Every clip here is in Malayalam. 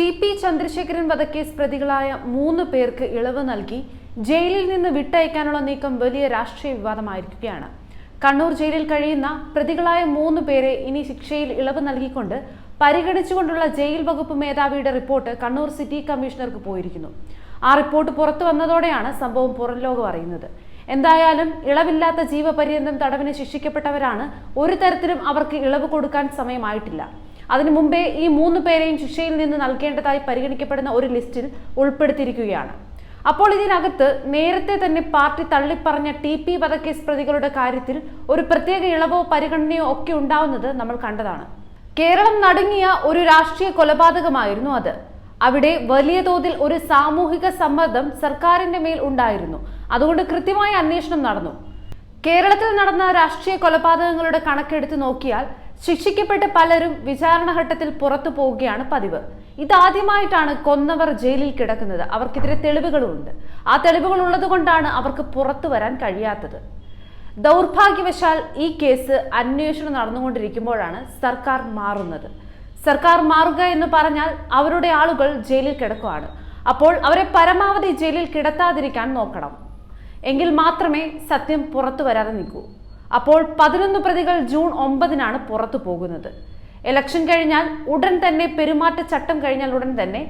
ടി.പി. ചന്ദ്രശേഖരൻ വധക്കേസ് പ്രതികളായ 3 പേർക്ക് ഇളവ് നൽകി ജയിലിൽ നിന്ന് വിട്ടയക്കാനുള്ള നീക്കം വലിയ രാഷ്ട്രീയ വിവാദമായിരിക്കുകയാണ്. കണ്ണൂർ ജയിലിൽ കഴിയുന്ന പ്രതികളായ 3 പേരെ ഇനി ശിക്ഷയിൽ ഇളവ് നൽകിക്കൊണ്ട് പരിഗണിച്ചുകൊണ്ടുള്ള ജയിൽ വകുപ്പ് മേധാവിയുടെ റിപ്പോർട്ട് കണ്ണൂർ സിറ്റി കമ്മീഷണർക്ക് പോയിരിക്കുന്നു. ആ റിപ്പോർട്ട് പുറത്തു വന്നതോടെയാണ് സംഭവം പുറംലോകം അറിയുന്നത്. എന്തായാലും ഇളവില്ലാത്ത ജീവപര്യന്തം തടവിന് ശിക്ഷിക്കപ്പെട്ടവരാണ്. ഒരു തരത്തിലും അവർക്ക് ഇളവ് കൊടുക്കാൻ സമയമായിട്ടില്ല. അതിനു മുമ്പേ ഈ 3 പേരെയും ശിക്ഷയിൽ നിന്ന് നൽകേണ്ടതായി പരിഗണിക്കപ്പെടുന്ന ഒരു ലിസ്റ്റിൽ ഉൾപ്പെടുത്തിയിരിക്കുകയാണ്. അപ്പോൾ ഇതിനകത്ത് നേരത്തെ തന്നെ പാർട്ടി തള്ളിപ്പറഞ്ഞ ടി.പി. വധക്കേസ് പ്രതികളുടെ കാര്യത്തിൽ ഒരു പ്രത്യേക ഇളവോ പരിഗണനയോ ഒക്കെ ഉണ്ടാവുന്നത് നമ്മൾ കണ്ടതാണ്. കേരളം നടുങ്ങിയ ഒരു രാഷ്ട്രീയ കൊലപാതകമായിരുന്നു അത്. അവിടെ വലിയ തോതിൽ ഒരു സാമൂഹിക സമ്മർദ്ദം സർക്കാരിന്റെ മേൽ ഉണ്ടായിരുന്നു. അതുകൊണ്ട് കൃത്യമായ അന്വേഷണം നടന്നു. കേരളത്തിൽ നടന്ന രാഷ്ട്രീയ കൊലപാതകങ്ങളുടെ കണക്കെടുത്ത് നോക്കിയാൽ ശിക്ഷിക്കപ്പെട്ട പലരും വിചാരണഘട്ടത്തിൽ പുറത്തു പോവുകയാണ് പതിവ്. ഇതാദ്യമായിട്ടാണ് കൊന്നവർ ജയിലിൽ കിടക്കുന്നത്. അവർക്കെതിരെ തെളിവുകളുണ്ട്. ആ തെളിവുകൾ ഉള്ളത് കൊണ്ടാണ് അവർക്ക് പുറത്തു വരാൻ കഴിയാത്തത്. ദൗർഭാഗ്യവശാൽ ഈ കേസ് അന്വേഷണം നടന്നുകൊണ്ടിരിക്കുമ്പോഴാണ് സർക്കാർ മാറുന്നത്. സർക്കാർ മാറുക എന്ന് പറഞ്ഞാൽ അവരുടെ ആളുകൾ ജയിലിൽ കിടക്കുകയാണ്. അപ്പോൾ അവരെ പരമാവധി ജയിലിൽ കിടത്താതിരിക്കാൻ നോക്കണം. എങ്കിൽ മാത്രമേ സത്യം പുറത്തു വരാതെ നിൽക്കൂ. അപ്പോൾ 11 പ്രതികൾ ജൂൺ 9-നാണ് പുറത്തു പോകുന്നത്. ഇലക്ഷൻ കഴിഞ്ഞാൽ ഉടൻ തന്നെ, പെരുമാറ്റച്ചട്ടം കഴിഞ്ഞാൽ ഉടൻ തന്നെ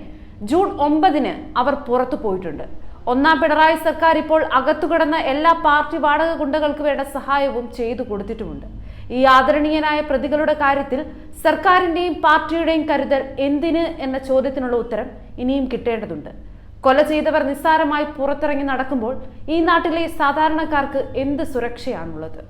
ജൂൺ 9-ന് അവർ പുറത്തു പോയിട്ടുണ്ട്. ഒന്നാം പിണറായി സർക്കാർ ഇപ്പോൾ അകത്തുകിടന്ന എല്ലാ പാർട്ടി വാടക ഗുണ്ടകൾക്ക് വേണ്ട സഹായവും ചെയ്തു കൊടുത്തിട്ടുമുണ്ട്. ഈ ആദരണീയനായ പ്രതികളുടെ കാര്യത്തിൽ സർക്കാരിന്റെയും പാർട്ടിയുടെയും കരുതൽ എന്തിന് എന്ന ചോദ്യത്തിനുള്ള ഉത്തരം ഇനിയും കിട്ടേണ്ടതുണ്ട്. കൊല ചെയ്തവർ നിസ്സാരമായി പുറത്തിറങ്ങി നടക്കുമ്പോൾ ഈ നാട്ടിലെ സാധാരണക്കാർക്ക് എന്ത് സുരക്ഷയാണുള്ളത്?